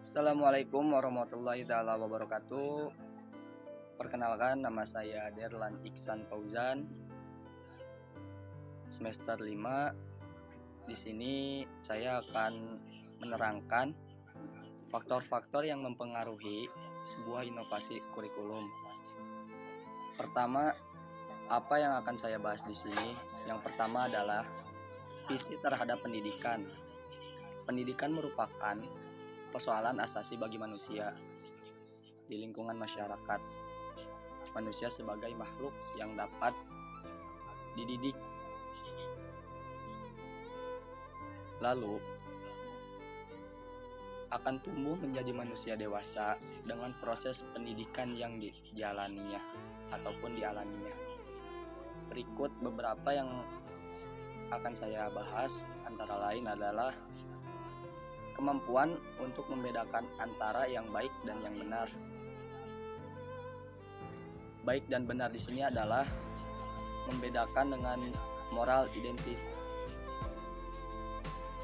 Assalamualaikum warahmatullahi wabarakatuh. Perkenalkan, nama saya Derlan Iksan Fauzan, semester 5. Di sini saya akan menerangkan faktor-faktor yang mempengaruhi sebuah inovasi kurikulum. Pertama, apa yang akan saya bahas di sini? Yang pertama adalah visi terhadap pendidikan. Pendidikan merupakan persoalan asasi bagi manusia di lingkungan masyarakat. Manusia sebagai makhluk yang dapat dididik. Lalu akan tumbuh menjadi manusia dewasa dengan proses pendidikan yang dijalaninya ataupun dialaminya. Berikut beberapa yang akan saya bahas, antara lain adalah kemampuan untuk membedakan antara yang baik dan yang benar. Baik dan benar di sini adalah membedakan dengan moral identitas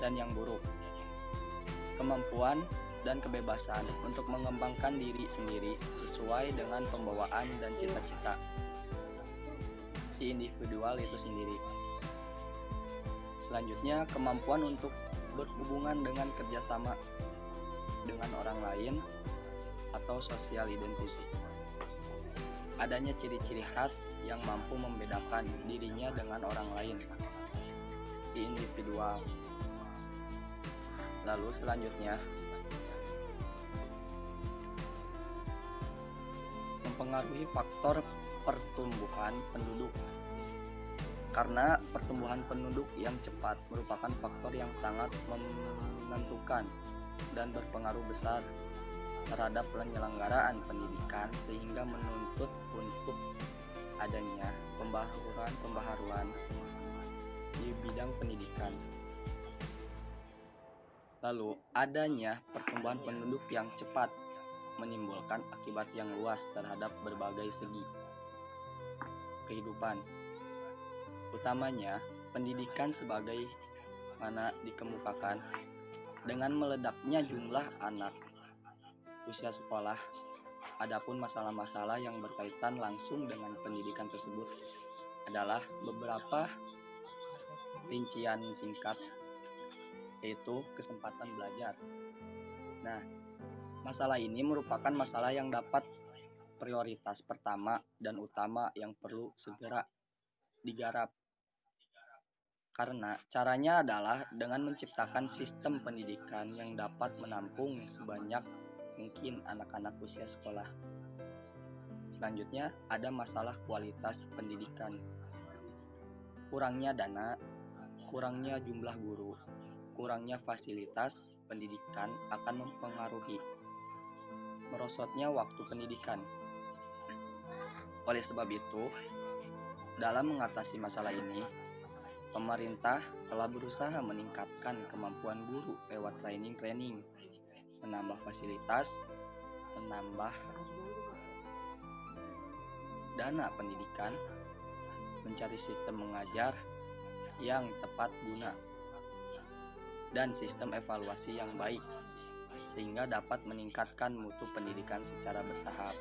dan yang buruk. Kemampuan dan kebebasan untuk mengembangkan diri sendiri sesuai dengan pembawaan dan cita-cita si individual itu sendiri. Selanjutnya, kemampuan untuk berhubungan dengan kerjasama dengan orang lain atau social identity. Adanya ciri-ciri khas yang mampu membedakan dirinya dengan orang lain, si individual. Lalu selanjutnya, mempengaruhi faktor pertumbuhan penduduk. Karena pertumbuhan penduduk yang cepat merupakan faktor yang sangat menentukan dan berpengaruh besar terhadap penyelenggaraan pendidikan, sehingga menuntut untuk adanya pembaharuan di bidang pendidikan. Lalu, adanya pertumbuhan penduduk yang cepat menimbulkan akibat yang luas terhadap berbagai segi kehidupan. Utamanya, pendidikan sebagai mana dikemukakan dengan meledaknya jumlah anak usia sekolah. Adapun masalah-masalah yang berkaitan langsung dengan pendidikan tersebut adalah beberapa rincian singkat, yaitu kesempatan belajar. Nah, masalah ini merupakan masalah yang dapat prioritas pertama dan utama yang perlu segera digarap. Karena caranya adalah dengan menciptakan sistem pendidikan yang dapat menampung sebanyak mungkin anak-anak usia sekolah. Selanjutnya, ada masalah kualitas pendidikan. Kurangnya dana, kurangnya jumlah guru, kurangnya fasilitas pendidikan akan mempengaruhi merosotnya waktu pendidikan. Oleh sebab itu, dalam mengatasi masalah ini, pemerintah telah berusaha meningkatkan kemampuan guru lewat training, menambah fasilitas, menambah dana pendidikan, mencari sistem mengajar yang tepat guna, dan sistem evaluasi yang baik, sehingga dapat meningkatkan mutu pendidikan secara bertahap.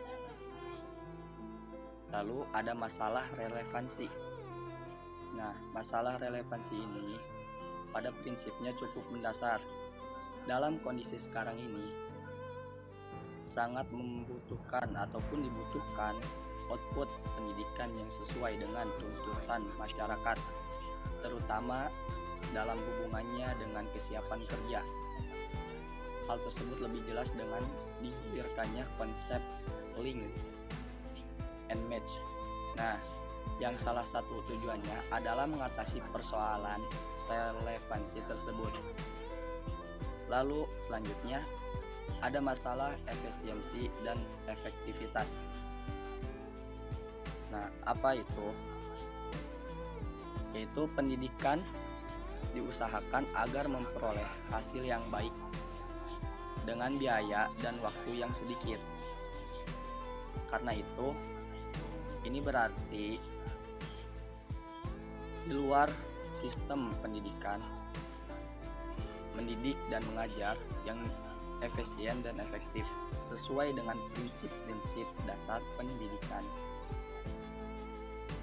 Lalu ada masalah relevansi. Nah, masalah relevansi ini pada prinsipnya cukup mendasar. Dalam kondisi sekarang ini, sangat membutuhkan ataupun dibutuhkan output pendidikan yang sesuai dengan tuntutan masyarakat, terutama dalam hubungannya dengan kesiapan kerja. Hal tersebut lebih jelas dengan dihadirkannya konsep link and match. Nah, yang salah satu tujuannya adalah mengatasi persoalan relevansi tersebut. Lalu selanjutnya ada masalah efisiensi dan efektivitas. Nah, apa itu? Yaitu pendidikan diusahakan agar memperoleh hasil yang baik dengan biaya dan waktu yang sedikit. Karena itu, ini berarti di luar sistem pendidikan, mendidik dan mengajar yang efisien dan efektif sesuai dengan prinsip-prinsip dasar pendidikan.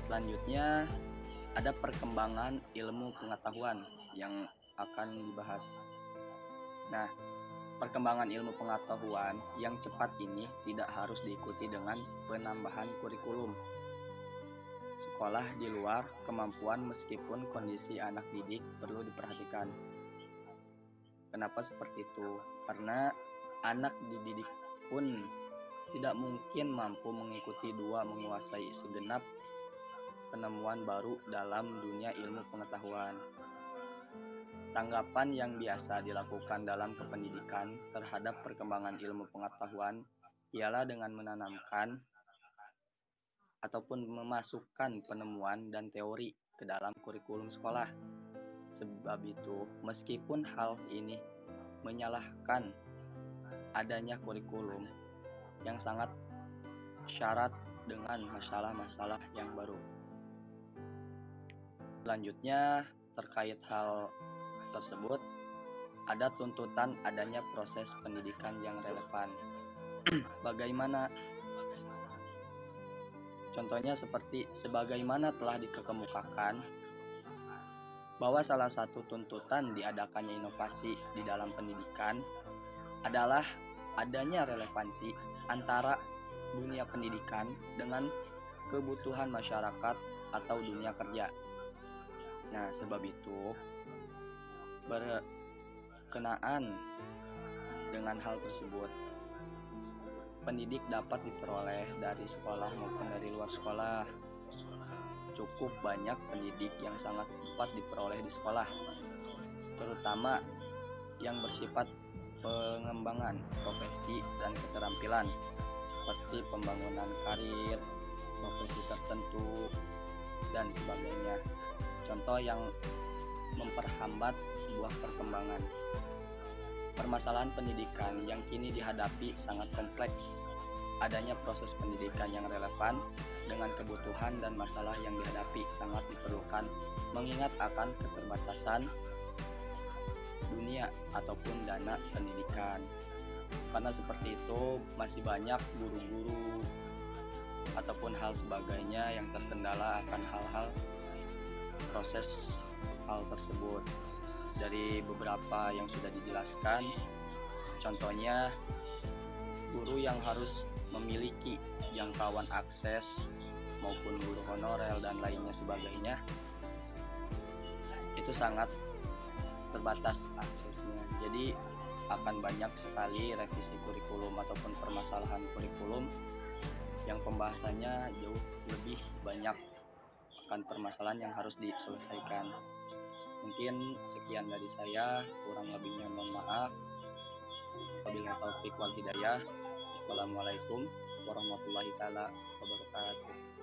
Selanjutnya ada perkembangan ilmu pengetahuan yang akan dibahas. Nah, perkembangan ilmu pengetahuan yang cepat ini tidak harus diikuti dengan penambahan kurikulum sekolah di luar kemampuan meskipun kondisi anak didik perlu diperhatikan. Kenapa seperti itu? Karena anak dididik pun tidak mungkin mampu mengikuti menguasai segenap penemuan baru dalam dunia ilmu pengetahuan. Tanggapan yang biasa dilakukan dalam kependidikan terhadap perkembangan ilmu pengetahuan ialah dengan menanamkan ataupun memasukkan penemuan dan teori ke dalam kurikulum sekolah. Sebab itu, meskipun hal ini menyalahkan adanya kurikulum yang sangat syarat dengan masalah-masalah yang baru. Selanjutnya, terkait hal tersebut, ada tuntutan adanya proses pendidikan yang relevan. Bagaimana? Contohnya sebagaimana telah dikemukakan bahwa salah satu tuntutan diadakannya inovasi di dalam pendidikan adalah adanya relevansi antara dunia pendidikan dengan kebutuhan masyarakat atau dunia kerja. Nah, sebab itu berkenaan dengan hal tersebut, pendidik dapat diperoleh dari sekolah maupun dari luar sekolah. Cukup banyak pendidik yang sangat dapat diperoleh di sekolah, terutama yang bersifat pengembangan profesi dan keterampilan seperti pembangunan karir, profesi tertentu, dan sebagainya. Contoh yang memperhambat sebuah perkembangan. Permasalahan pendidikan yang kini dihadapi sangat kompleks. Adanya proses pendidikan yang relevan dengan kebutuhan dan masalah yang dihadapi sangat diperlukan mengingat akan keterbatasan dunia ataupun dana pendidikan. Karena seperti itu masih banyak guru-guru ataupun hal sebagainya yang terkendala akan hal-hal proses hal tersebut. Dari beberapa yang sudah dijelaskan, contohnya guru yang harus memiliki jangkauan akses maupun guru honorer dan lainnya sebagainya, itu sangat terbatas aksesnya. Jadi akan banyak sekali revisi kurikulum ataupun permasalahan kurikulum yang pembahasannya jauh lebih banyak akan permasalahan yang harus diselesaikan. Mungkin sekian dari saya, kurang lebihnya mohon maaf. Wabillahi taufiq wal hidayah. Assalamualaikum warahmatullahi taala wabarakatuh.